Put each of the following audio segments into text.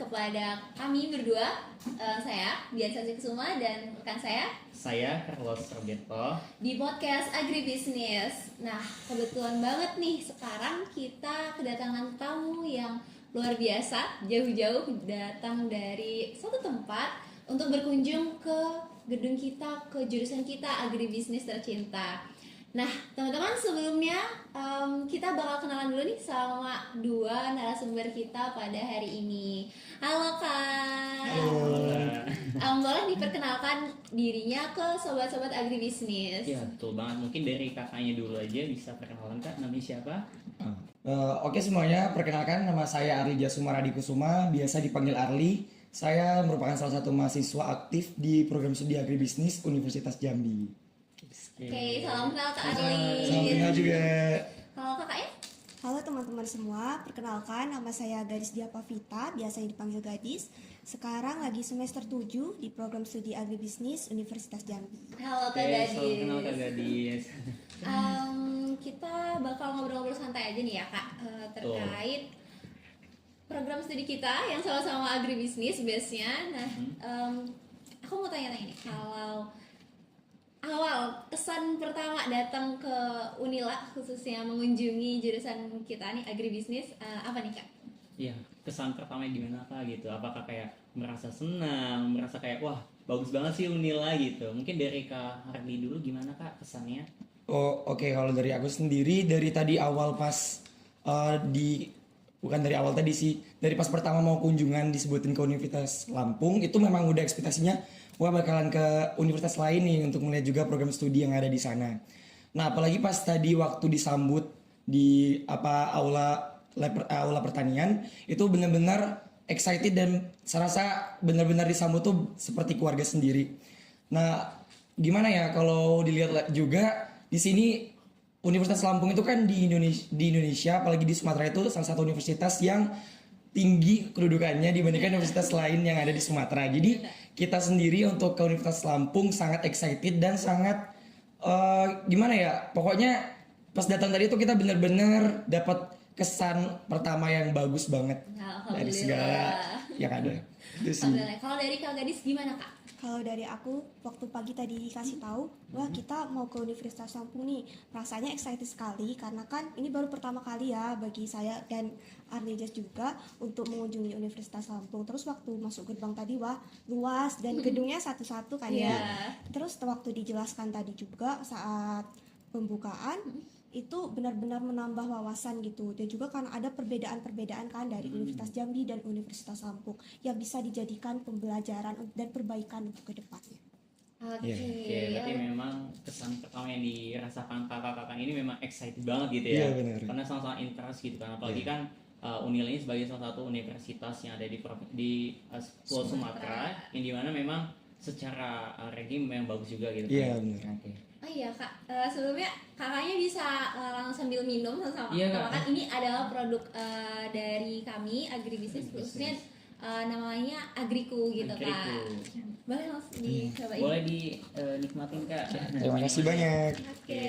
kepada kami berdua, saya Dian Sasy-Kusuma dan rekan saya Carlos Roberto di podcast Agribisnis. Nah, kebetulan banget nih sekarang kita kedatangan tamu yang luar biasa, jauh-jauh datang dari suatu tempat untuk berkunjung ke gedung kita, ke jurusan kita Agribisnis tercinta. Nah, teman-teman, sebelumnya kita bakal kenalan dulu nih sama dua narasumber kita pada hari ini. Halo Kak. Halo. Boleh diperkenalkan dirinya ke sobat-sobat agribisnis? Ya betul banget, mungkin dari kakaknya dulu aja bisa perkenalan Kak, namanya siapa? Oke semuanya, perkenalkan nama saya Arlijah Sumaradi Kusuma, biasa dipanggil Arli. Saya merupakan salah satu mahasiswa aktif di program studi agribisnis Universitas Jambi. Oke, salam kenal Kak Arli. Salam kenal juga. Halo kakaknya. Halo teman-teman semua, perkenalkan nama saya Gadis Diapavita, biasanya dipanggil Gadis. Sekarang lagi semester 7 di program studi agribisnis Universitas Jambi. Halo Kak Oke, Gadis. salam kenal Kak Gadis. Kita bakal ngobrol-ngobrol santai aja nih ya Kak, terkait program studi kita yang sama-sama agribisnis base-nya. Nah, aku mau tanya-tanya nih, kalau awal kesan pertama datang ke Unila, khususnya mengunjungi jurusan kita nih agribisnis, apa nih Kak? Iya, kesan pertama gimana Kak gitu? Apakah kayak merasa senang, merasa kayak wah bagus banget sih Unila gitu? Mungkin dari Kak Hardi dulu gimana Kak kesannya? Oke, kalau dari aku sendiri dari tadi awal pas bukan dari awal tadi sih, dari pas pertama mau kunjungan disebutin ke Universitas Lampung itu memang udah ekspektasinya wah bakalan ke universitas lain nih untuk melihat juga program studi yang ada di sana. Nah, apalagi pas tadi waktu disambut di aula pertanian itu benar-benar excited dan saya rasa benar-benar disambut tuh seperti keluarga sendiri. Nah, gimana ya kalau dilihat juga di sini Universitas Lampung itu kan di Indonesia apalagi di Sumatera itu salah satu universitas yang tinggi kedudukannya dibandingkan universitas lain yang ada di Sumatera. Jadi kita sendiri untuk ke Universitas Lampung sangat excited dan sangat gimana ya? Pokoknya pas datang tadi itu kita benar-benar dapat kesan pertama yang bagus banget dari segala yang ada. Itu sih. Kalau dari Kak Gadis gimana Kak? Kalau dari aku, waktu pagi tadi dikasih tahu, wah kita mau ke Universitas Lampung nih, rasanya excited sekali karena kan ini baru pertama kali ya bagi saya dan Arnijas juga untuk mengunjungi Universitas Lampung. Terus waktu masuk gerbang tadi, wah luas dan gedungnya satu-satu kan ya. Terus waktu dijelaskan tadi juga saat pembukaan itu benar-benar menambah wawasan gitu, dan juga karena ada perbedaan-perbedaan kan dari Universitas Jambi dan Universitas Lampung yang bisa dijadikan pembelajaran dan perbaikan untuk kedepannya. Oke, Berarti memang kesan pertama yang dirasakan kakak-kakak ini memang excited banget gitu ya. Iya, benar. Karena sama-sama interest gitu kan, apalagi kan Unil ini sebagai salah satu universitas yang ada di Pulau Sumatera yang dimana memang secara ranking memang bagus juga gitu. Iya, benar. Oke. Oh iya Kak, sebelumnya kakaknya bisa langsung sambil minum sama Iya, kita Kak. makan. Ini adalah produk dari kami agribisnis, khususnya namanya Agriku gitu Agriku. Kak. Boleh langsung dicobain. Boleh dinikmatin Kak. Terima kasih banyak. Oke.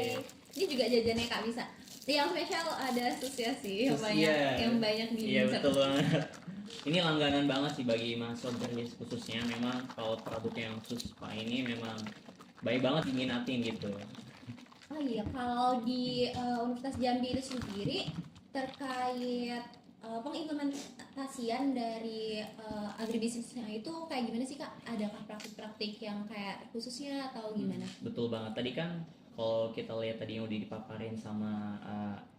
Ini juga jajannya Kak bisa. Yang spesial ada susnya sih, yang banyak di Iya betul banget. Ini langganan banget sih bagi mahasiswa bernis khususnya. Memang kalau produk yang khusus Pak ini memang baik banget diminatin gitu. Oh iya, kalau di Universitas Jambi itu sendiri terkait pengimplementasian dari agribisnisnya itu kayak gimana sih Kak? Adakah praktik-praktik yang kayak khususnya atau gimana? Betul banget. Tadi kan kalau kita lihat tadi yang udah dipaparin sama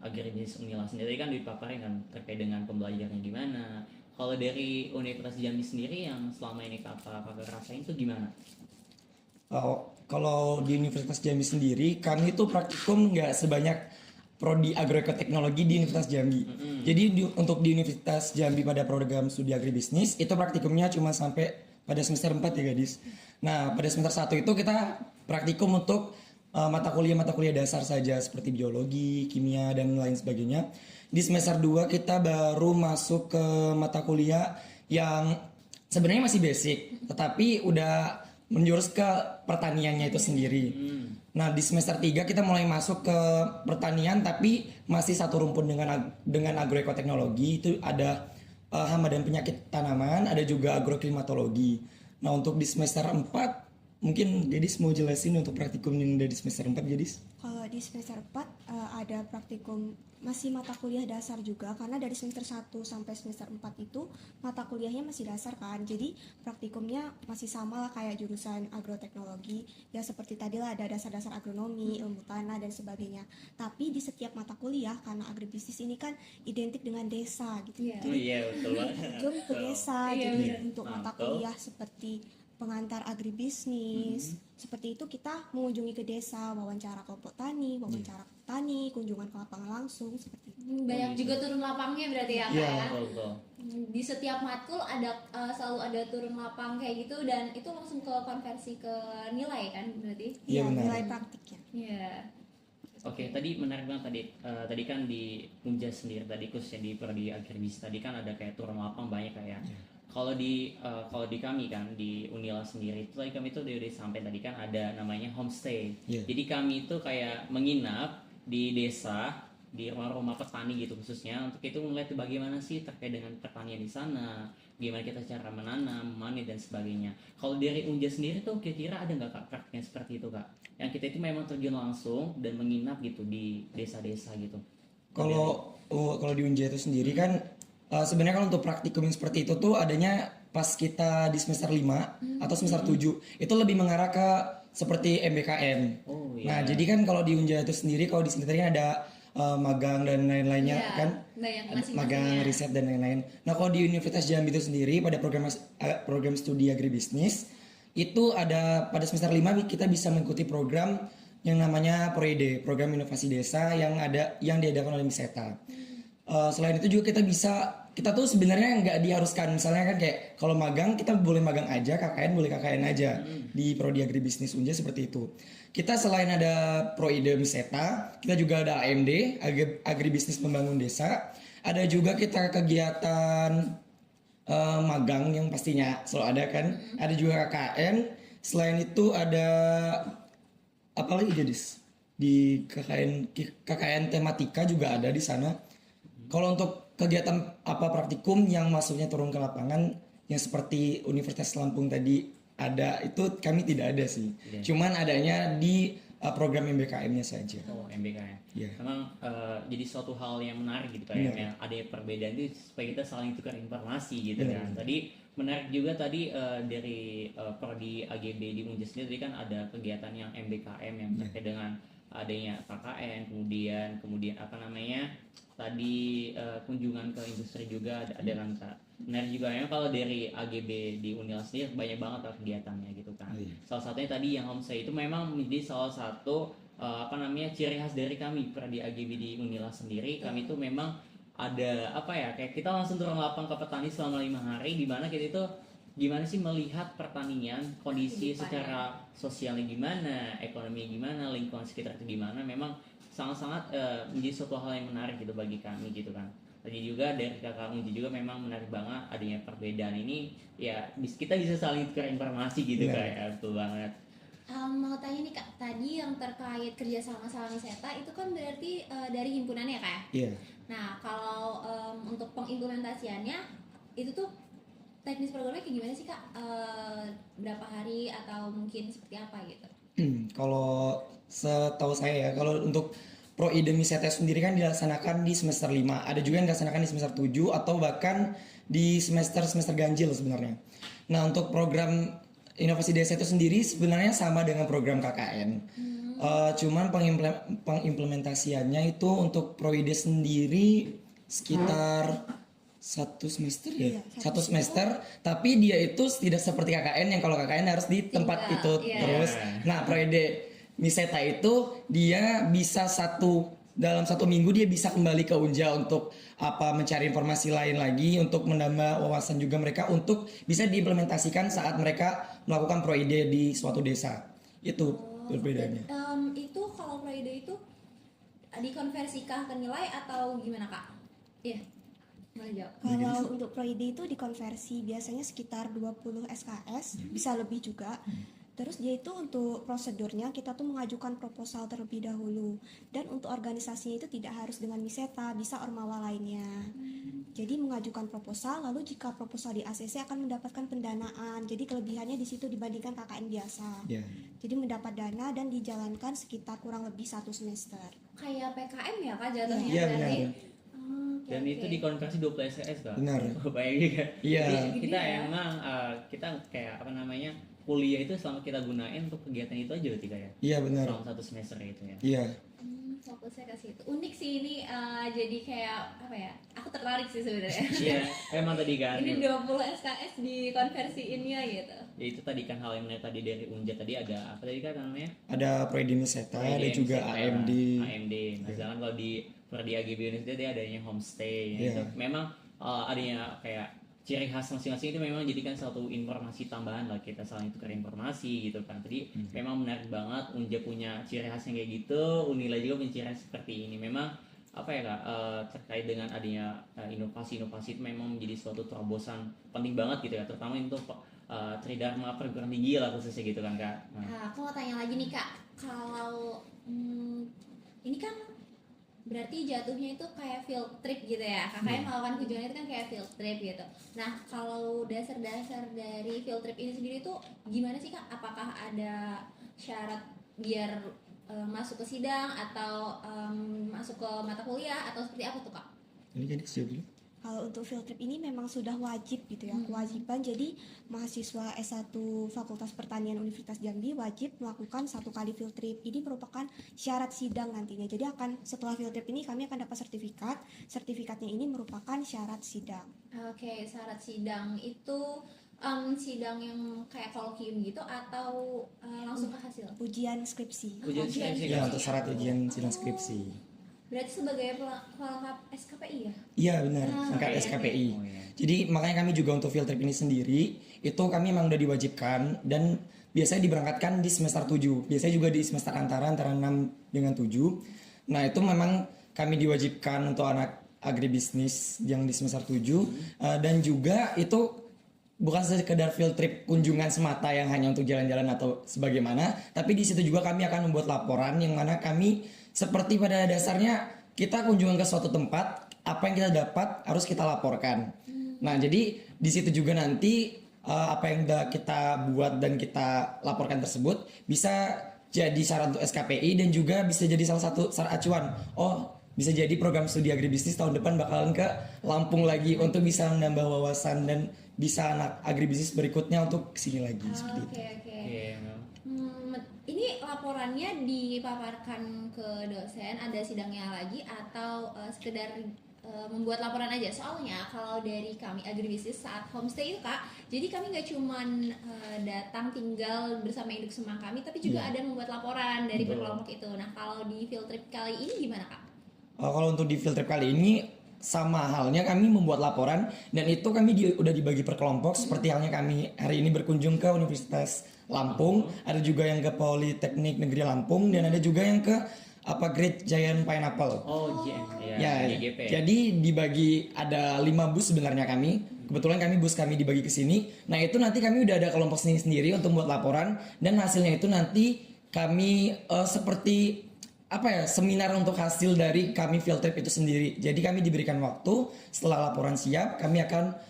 agribisnis Unila sendiri kan dipaparin kan terkait dengan pembelajarannya gimana. Kalau dari Universitas Jambi sendiri yang selama ini kakak rasain itu gimana? Kalau di Universitas Jambi sendiri, kami itu praktikum nggak sebanyak prodi agroekoteknologi di Universitas Jambi. Jadi untuk di Universitas Jambi pada program studi agribisnis itu praktikumnya cuma sampai pada semester 4 ya gadis. Nah pada semester 1 itu kita praktikum untuk mata kuliah dasar saja seperti biologi, kimia dan lain sebagainya. Di semester 2 kita baru masuk ke mata kuliah yang sebenarnya masih basic, tetapi udah menjurus ke pertaniannya itu sendiri. Nah, di semester 3 kita mulai masuk ke pertanian tapi masih satu rumpun dengan agroekoteknologi. Itu ada hama dan penyakit tanaman, ada juga agroklimatologi. Nah, untuk di semester 4 mungkin Gadis mau jelasin untuk praktikum yang dari semester 4, Gadis? Kalau di semester 4 ada praktikum masih mata kuliah dasar juga, karena dari semester 1 sampai semester 4 itu mata kuliahnya masih dasar kan. Jadi praktikumnya masih sama lah kayak jurusan agroteknologi. Ya seperti tadi lah, ada dasar-dasar agronomi, ilmu tanah dan sebagainya. Tapi di setiap mata kuliah, karena agribisnis ini kan identik dengan desa gitu. Iya. Oh iya betul banget. Ujung ke desa. Iya, Jadi benar. untuk mata Betul. kuliah seperti pengantar agribisnis, seperti itu kita mengunjungi ke desa, wawancara kelompok tani, wawancara petani, kunjungan ke lapangan langsung seperti itu. Banyak juga turun lapangnya berarti ya Kak Iya. ya. Betul, betul. Di setiap matkul ada selalu ada turun lapang kayak gitu, dan itu langsung ke konversi ke nilai kan berarti. Iya, benar. Nilai praktiknya. Iya. Oke, tadi menarik banget tadi. Tadi kan di Unjas sendiri tadi khususnya di prodi agribis tadi kan ada kayak turun lapang banyak kayak. Kalau di kami kan di Unila sendiri itu tadi kami itu udah sampai tadi kan ada namanya homestay. Iya. Jadi kami itu kayak menginap di desa di rumah-rumah petani gitu khususnya untuk itu melihat bagaimana sih terkait dengan pertanian di sana, gimana kita cara menanam, memanen dan sebagainya. Kalau dari Unja sendiri tuh kira-kira ada nggak Kak praktiknya seperti itu Kak? Yang kita itu memang terjun langsung dan menginap gitu di desa-desa gitu. Kalau di Unja itu sendiri kan sebenarnya kalau untuk praktikum yang seperti itu tuh adanya pas kita di semester 5 atau semester 7 itu lebih mengarah ke seperti MBKM. Oh Nah, iya. jadi kan kalau di Unja itu sendiri kalau di sini tadi kan ada magang dan lain-lainnya Iya, kan, banyak ada masing-masingnya. magang, riset dan lain-lain. Nah, kalau di Universitas Jambi itu sendiri pada program studi agribisnis itu ada pada semester 5 kita bisa mengikuti program yang namanya PROIDE, program inovasi desa yang diadakan oleh Miseta. Selain itu juga kita tuh sebenarnya nggak diharuskan, misalnya kan kayak kalau magang kita boleh magang aja, KKN boleh KKN aja di prodi agribisnis Unja seperti itu. Kita selain ada Proide Miseta, kita juga ada AMD, Agribisnis Pembangun Desa. Ada juga kita kegiatan magang yang pastinya selalu ada kan. Ada juga KKN. Selain itu ada apa lagi Gadis? Di KKN tematika juga ada di sana. Kalau untuk kegiatan praktikum yang maksudnya turun ke lapangan yang seperti Universitas Lampung tadi ada, itu kami tidak ada sih. Tidak. Cuman adanya di program MBKM-nya saja. Oh MBKM. Iya. Memang jadi suatu hal yang menarik gitu Benar. kayaknya ada perbedaan itu supaya kita saling tukar informasi gitu Benar. kan. Tadi menarik juga tadi dari prodi AGB di Unjas sendiri tadi kan ada kegiatan yang MBKM yang terkait dengan adanya KKN, kemudian apa namanya tadi kunjungan ke industri juga ada kan Kak. Menarik juga ya kalau dari AGB di Unila sendiri banyak banget lah kegiatannya gitu kan. Iya. Salah satunya tadi yang homestay itu memang menjadi salah satu apa namanya ciri khas dari kami di AGB di Unila sendiri. Kami itu memang ada apa ya kayak kita langsung turun lapang ke petani selama 5 hari di mana kita itu gimana sih melihat pertanian, kondisi Kehidupannya. secara sosialnya gimana, ekonomi gimana, lingkungan sekitar itu gimana, memang sangat-sangat menjadi suatu hal yang menarik gitu bagi kami gitu kan. Tadi juga dari kakak Unji juga memang menarik banget adanya perbedaan ini ya kita bisa saling tukar informasi gitu Benar. kayak betul banget. Mau tanya nih Kak, tadi yang terkait kerja sama Miseta itu kan berarti dari himpunannya ya Kak? Iya. Nah kalau untuk pengimplementasiannya itu tuh teknis programnya kayak gimana sih Kak? Berapa hari atau mungkin seperti apa gitu? Kalau setahu saya ya, kalau untuk Proide Miseta sendiri kan dilaksanakan di semester 5. Ada juga yang dilaksanakan di semester 7 atau bahkan di semester ganjil sebenarnya. Nah, untuk program inovasi desa itu sendiri sebenarnya sama dengan program KKN. Cuman pengimplementasiannya itu untuk Proide sendiri sekitar satu semester ya, Iya, satu semester. Tapi dia itu tidak seperti KKN yang kalau KKN harus di tempat Tinggal, itu iya. terus. Nah, Proide Miseta itu dia bisa dalam 1 minggu dia bisa kembali ke Unja untuk mencari informasi lain lagi, untuk menambah wawasan juga mereka untuk bisa diimplementasikan saat mereka melakukan Proide di suatu desa. Itu perbedaannya. Itu kalau Proide itu dikonversikah ke nilai atau gimana Kak? Iya, boleh jawab. Kalau untuk Proide itu dikonversi biasanya sekitar 20 SKS, bisa lebih juga. Terus dia itu untuk prosedurnya kita tuh mengajukan proposal terlebih dahulu. Dan untuk organisasinya itu tidak harus dengan Miseta, bisa ormawa lainnya. Jadi mengajukan proposal, lalu jika proposal di ACC akan mendapatkan pendanaan. Jadi kelebihannya di situ dibandingkan KKN biasa. Ya. Jadi mendapat dana dan dijalankan sekitar kurang lebih 1 semester. Kayak PKM ya Kak jatuhnya Iya, berarti. benar. Oke, Dan oke. itu dikonversi 20 SKS Kak. Benar. Bayangin kan. Iya. Jadi kita Gede ya. emang kita kayak apa namanya kuliah itu selama kita gunain untuk kegiatan itu aja berarti Kak ya. Iya benar. Selama 1 semester itu ya. Iya. Fokusnya ke situ. Unik sih ini, jadi kayak apa ya? Aku tertarik sih sebenarnya. Iya, emang tadi kan. Ini 20 SKS dikonversiinnya gitu. Ya itu tadi kan hal yang menarik tadi dari Unja tadi ada apa tadi kan namanya? Ada Proedinis Seta, ada IDM, juga Seta, AMD. AMD. Nah, sedangkan kalau di Prodi AGB University dia adanya homestay Iya. itu memang adanya kayak ciri khas masing-masing itu memang jadikan satu informasi tambahan lah kita saling tukar informasi gitu kan. Tadi memang menarik banget Unja punya ciri khas yang kayak gitu, Unila juga punya ciri khas seperti ini. Memang apa ya Kak, terkait dengan adanya inovasi-inovasi itu memang menjadi suatu terobosan penting banget gitu ya, terutama untuk Tridharma perguruan tinggi lah khususnya gitu kan Kak. Nah, aku mau tanya lagi nih Kak, kalau ini kan berarti jatuhnya itu kayak field trip gitu ya, kakaknya melakukan kunjungan itu kan kayak field trip gitu. Nah, kalau dasar-dasar dari field trip ini sendiri tuh gimana sih Kak? Apakah ada syarat biar masuk ke sidang atau masuk ke mata kuliah atau seperti apa tuh Kak? Ini kan dijawab dulu. Kalau untuk field trip ini memang sudah wajib gitu ya, kewajiban. Jadi mahasiswa S1 Fakultas Pertanian Universitas Jambi wajib melakukan 1 kali field trip. Ini merupakan syarat sidang nantinya. Jadi setelah field trip ini kami akan dapat sertifikat. Sertifikatnya ini merupakan syarat sidang. Oke, syarat sidang itu sidang yang kayak kolokvium gitu atau langsung ke hasil? Ujian skripsi. Ujian skripsi. Ya, untuk syarat ujian sidang skripsi. Berarti sebagai pelengkap SKPI ya? Iya benar, Ah, angkat oke, SKPI. Oh, iya. Jadi makanya kami juga untuk field trip ini sendiri itu kami memang udah diwajibkan dan biasanya diberangkatkan di semester 7. Biasanya juga di semester antara 6 dengan 7. Nah, itu memang kami diwajibkan untuk anak agribisnis yang di semester 7 dan juga itu bukan sekedar field trip kunjungan semata yang hanya untuk jalan-jalan atau sebagaimana, tapi di situ juga kami akan membuat laporan yang mana kami seperti pada dasarnya kita kunjungan ke suatu tempat, apa yang kita dapat harus kita laporkan. Nah, jadi di situ juga nanti apa yang kita buat dan kita laporkan tersebut bisa jadi syarat untuk SKPI dan juga bisa jadi salah satu syarat acuan. Oh, bisa jadi program studi agribisnis tahun depan bakalan ke Lampung lagi untuk bisa menambah wawasan dan bisa anak agribisnis berikutnya untuk kesini lagi seperti itu. Oke, oke. Iya, memang. Ini laporannya dipaparkan ke dosen, ada sidangnya lagi atau sekedar membuat laporan aja? Soalnya kalau dari kami agribisnis saat homestay itu Kak, jadi kami nggak cuman datang tinggal bersama induk semang kami, tapi juga ada membuat laporan dari Betul. berkelompok itu. Nah, kalau di field trip kali ini gimana Kak? Kalau untuk di field trip kali ini sama halnya kami membuat laporan dan itu kami udah dibagi per kelompok seperti halnya kami hari ini berkunjung ke Universitas Lampung, ada juga yang ke Politeknik Negeri Lampung dan ada juga yang ke Great Giant Pineapple. Oh, GM. Ya, GGP. jadi dibagi ada 5 bus sebenarnya kami. Kebetulan bus kami dibagi ke sini. Nah, itu nanti kami udah ada kelompok sendiri untuk buat laporan dan hasilnya itu nanti kami seperti seminar untuk hasil dari kami field trip itu sendiri. Jadi kami diberikan waktu setelah laporan siap, kami akan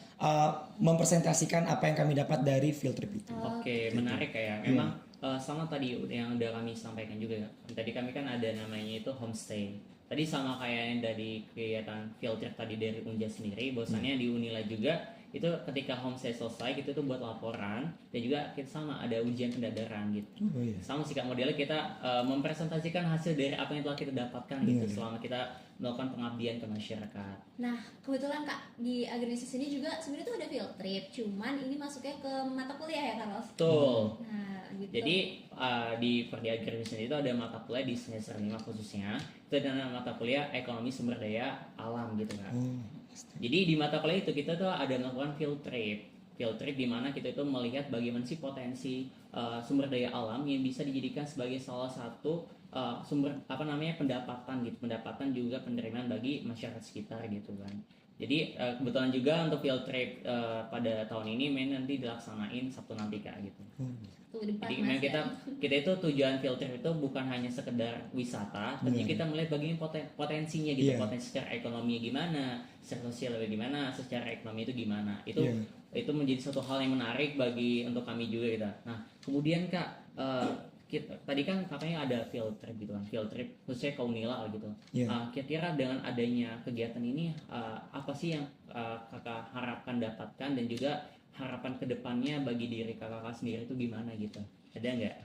mempresentasikan apa yang kami dapat dari field trip itu. Oke, menarik kayak. Memang sama tadi yang udah kami sampaikan juga. Tadi kami kan ada namanya itu homestay. Tadi sama kayak yang dari kegiatan field trip tadi dari Unja sendiri, bahwasannya di Unila juga itu ketika homestay selesai kita tuh buat laporan dan juga kita sama ada ujian pendadaran gitu. Oh iya. Sama sih Kak, modelnya kita mempresentasikan hasil dari apa yang telah kita dapatkan gitu selama kita melakukan pengabdian ke masyarakat. Nah, kebetulan Kak, di agribisnis ini juga sebenarnya tuh ada field trip, cuman ini masuknya ke mata kuliah ya Carlos? Betul. Nah, gitu. Jadi di Prodi Agribisnis itu ada mata kuliah di semester 5 khususnya. Itu ada mata kuliah ekonomi sumber daya alam gitu Kak. Jadi di mata kuliah itu kita tuh ada melakukan field trip. Field trip di mana kita itu melihat bagaimana sih potensi sumber daya alam yang bisa dijadikan sebagai salah satu sumber pendapatan gitu, pendapatan juga penerimaan bagi masyarakat sekitar gitu kan. Jadi kebetulan juga untuk field trip pada tahun ini nanti dilaksanain Sabtu nanti Kak gitu. Tuh depan Jadi Mas memang ya. kita itu tujuan field trip itu bukan hanya sekedar wisata, tapi kita melihat bagaimana potensinya gitu, Iya. potensi secara ekonomi gimana, secara sosial bagaimana, secara ekonomi itu gimana. Itu Iya. itu menjadi suatu hal yang menarik bagi untuk kami juga gitu. Nah, kemudian Kak, tadi kan katanya ada field trip gitu kan, field trip khususnya ke Unila gitu. Iya. Kira-kira dengan adanya kegiatan ini apa sih yang kakak harapkan dapatkan dan juga harapan kedepannya bagi diri kakak sendiri itu gimana gitu? Ada nggak?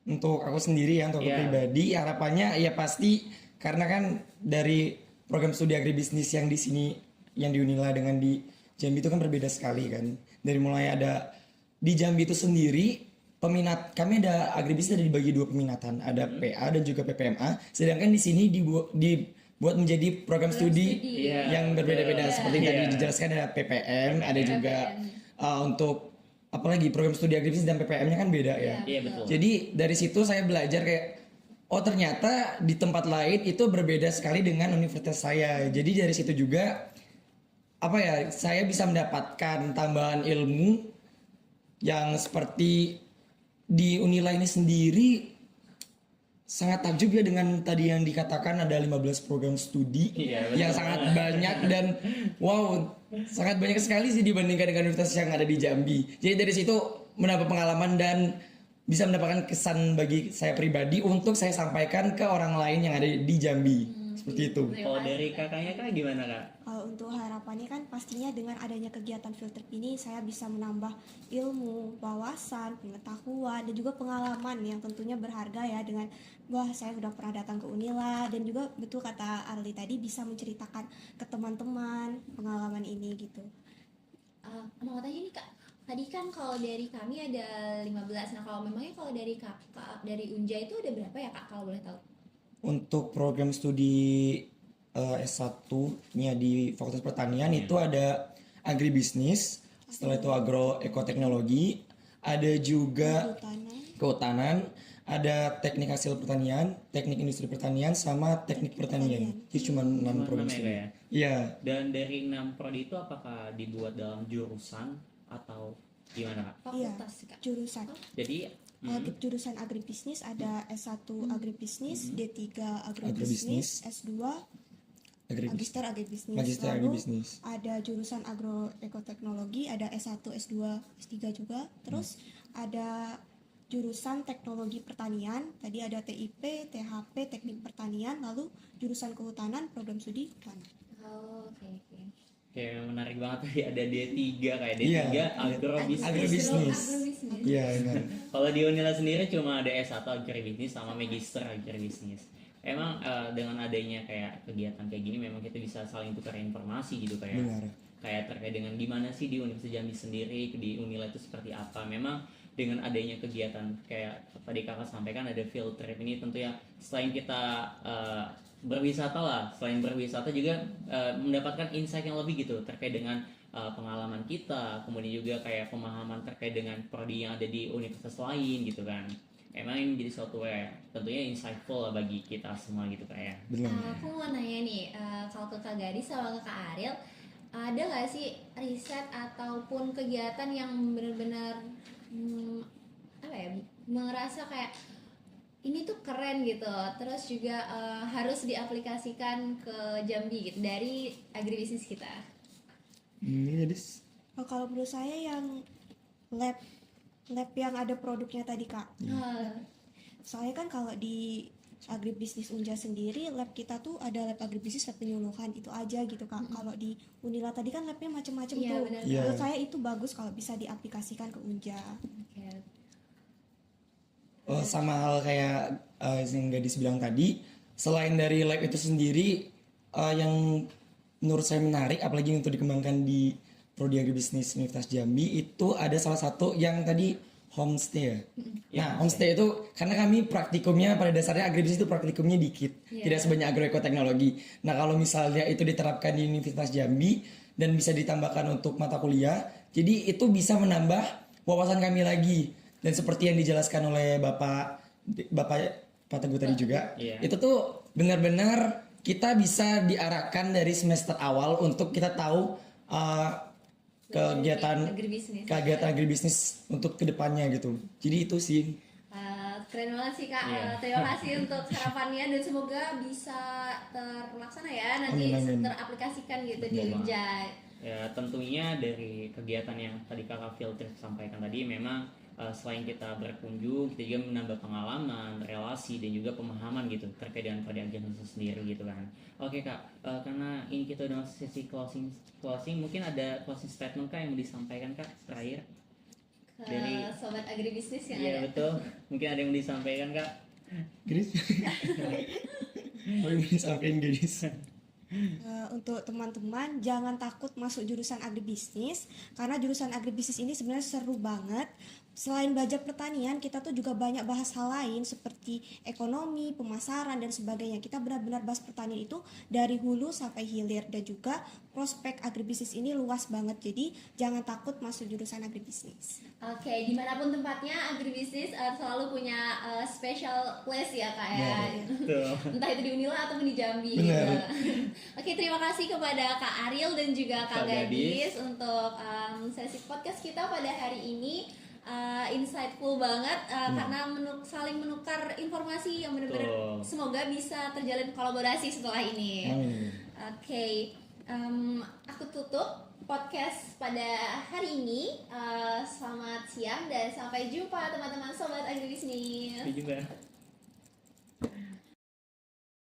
Untuk aku sendiri ya, untuk aku Iya. pribadi harapannya ya pasti karena kan dari program studi agribisnis yang di sini yang di Unila dengan di Jambi itu kan berbeda sekali kan. Dari mulai ada di Jambi itu sendiri peminat kami ada agribisnis ada dibagi dua peminatan, ada PA dan juga PPMA. Sedangkan di sini dibuat menjadi program studi Iya. yang berbeda-beda seperti Iya. tadi dijelaskan ada PPM, ada juga untuk apalagi program studi agribisnis dan PPM-nya kan beda ya. Iya betul. Jadi dari situ saya belajar kayak oh ternyata di tempat lain itu berbeda sekali dengan universitas saya. Jadi dari situ juga apa ya saya bisa mendapatkan tambahan ilmu yang seperti di Unila ini sendiri sangat takjub ya dengan tadi yang dikatakan ada 15 program studi Iya, betul. yang sangat banyak dan wow sangat banyak sekali sih dibandingkan dengan universitas yang ada di Jambi. Jadi dari situ mendapat pengalaman dan bisa mendapatkan kesan bagi saya pribadi untuk saya sampaikan ke orang lain yang ada di Jambi. Seperti itu. Kalau dari kakaknya Kak gimana Kak? Kalau untuk harapannya kan pastinya dengan adanya kegiatan field trip ini saya bisa menambah ilmu, wawasan, pengetahuan dan juga pengalaman yang tentunya berharga ya dengan wah saya sudah pernah datang ke Unila dan juga betul kata Arli tadi bisa menceritakan ke teman-teman pengalaman ini gitu. Mau tanya nih Kak, tadi kan kalau dari kami ada 15. Nah kalau memangnya kalau dari kakak dari Unja itu ada berapa ya Kak kalau boleh tahu? Untuk program studi S1-nya di Fakultas Pertanian itu ada agribisnis, setelah itu agroekoteknologi, ada juga kehutanan, ada teknik hasil pertanian, teknik industri pertanian, sama teknik pertanian. Itu cuma 6 program enam ya, studi. Kak, ya? Iya, Dan dari 6 prodi itu apakah dibuat dalam jurusan atau gimana Kak? Fakultas Kak. Jurusan Jadi jurusan agribisnis ada S1 agribisnis, D3 Agribisnis. agribisnis, S2 agribisnis. Magister agribisnis. Magister Lalu agribisnis. ada jurusan agroekoteknologi, ada S1, S2, S3 juga. Terus ada jurusan teknologi pertanian, tadi ada TIP, THP, teknik pertanian, lalu jurusan kehutanan, program studi kehutanan. Oh, oke. kayak menarik banget tadi ada D3 kayak D3 Iya. agrobisnis. Agribisnis. Agrobisnis. Iya, benar. Kalau di Unila sendiri cuma ada S1 agribisnis sama magister agribisnis. Emang dengan adanya kayak kegiatan kayak gini memang kita bisa saling tukar informasi gitu kayak Benar. kayak terkait dengan gimana sih di Universitas Jambi sendiri di Unila itu seperti apa. Memang dengan adanya kegiatan kayak tadi kakak sampaikan ada field trip ini tentu ya selain kita berwisata lah, selain berwisata juga mendapatkan insight yang lebih gitu terkait dengan pengalaman kita, kemudian juga kayak pemahaman terkait dengan prodi yang ada di universitas lain gitu kan. Emang ini menjadi suatu tentunya insightful lah bagi kita semua gitu kayak. Benar. Aku mau nanya nih, kalau ke Kak Gadis sama ke Kak Ariel, ada nggak sih riset ataupun kegiatan yang benar-benar apa ya, merasa kayak ini tuh keren gitu, terus juga harus diaplikasikan ke Jambi gitu dari agribisnis kita. Ini Dis. Kalau menurut saya yang lab yang ada produknya tadi Kak. Soalnya kan kalau di agribisnis Unja sendiri lab kita tuh ada lab agribisnis, lab penyuluhan itu aja gitu Kak. Kalau di Unila tadi kan labnya macam-macam Iya, tuh. benar. Iya. Menurut saya itu bagus kalau bisa diaplikasikan ke Unja. Oke. Sama hal kayak yang Gadis bilang tadi, selain dari lab itu sendiri yang menurut saya menarik apalagi untuk dikembangkan di prodi agribisnis Universitas Jambi itu ada salah satu yang tadi homestay ya. Nah, homestay itu karena kami praktikumnya pada dasarnya agribisnis itu praktikumnya dikit, tidak sebanyak agroekoteknologi. Nah, kalau misalnya itu diterapkan di Universitas Jambi dan bisa ditambahkan untuk mata kuliah, jadi itu bisa menambah wawasan kami lagi. Dan seperti yang dijelaskan oleh Bapak Pak Teguh tadi juga, Iya. itu tuh benar-benar kita bisa diarahkan dari semester awal untuk kita tahu kegiatan agribisnis untuk kedepannya gitu. Jadi itu sih. Keren banget sih Kak. Iya. Terima kasih untuk harapannya dan semoga bisa terlaksana ya nanti Amin. teraplikasikan gitu di Betul banget. Linjai. Ya tentunya dari kegiatan yang tadi kakak Filter sampaikan tadi memang selain kita berkunjung, kita juga menambah pengalaman, relasi dan juga pemahaman gitu terkait dengan pada agensi sendiri gitu kan. Oke kak, karena ini kita udah masuk sesi closing, mungkin ada closing statement kak yang mau disampaikan kak terakhir? Ke Dari- sobat agribisnis yang Iya ada. betul, mungkin ada yang mau disampaikan kak? Guys. Mau sampein guys. Untuk teman-teman jangan takut masuk jurusan agribisnis karena jurusan agribisnis ini sebenarnya seru banget. Selain belajar pertanian, kita tuh juga banyak bahas hal lain seperti ekonomi, pemasaran dan sebagainya. Kita benar-benar bahas pertanian itu dari hulu sampai hilir dan juga prospek agribisnis ini luas banget. Jadi jangan takut masuk jurusan agribisnis. Oke, dimanapun tempatnya agribisnis selalu punya special place ya Kak ya. Betul. Entah itu di Unila ataupun di Jambi Benar. gitu. Oke, terima kasih kepada Kak Ariel dan juga Kak Kak Gadis untuk sesi podcast kita pada hari ini. Insightful banget karena saling menukar informasi yang benar-benar Betul. semoga bisa terjalin kolaborasi setelah ini. Amin. Oke, aku tutup podcast pada hari ini. Selamat siang dan sampai jumpa teman-teman sobat agribisnis. Sampai jumpa.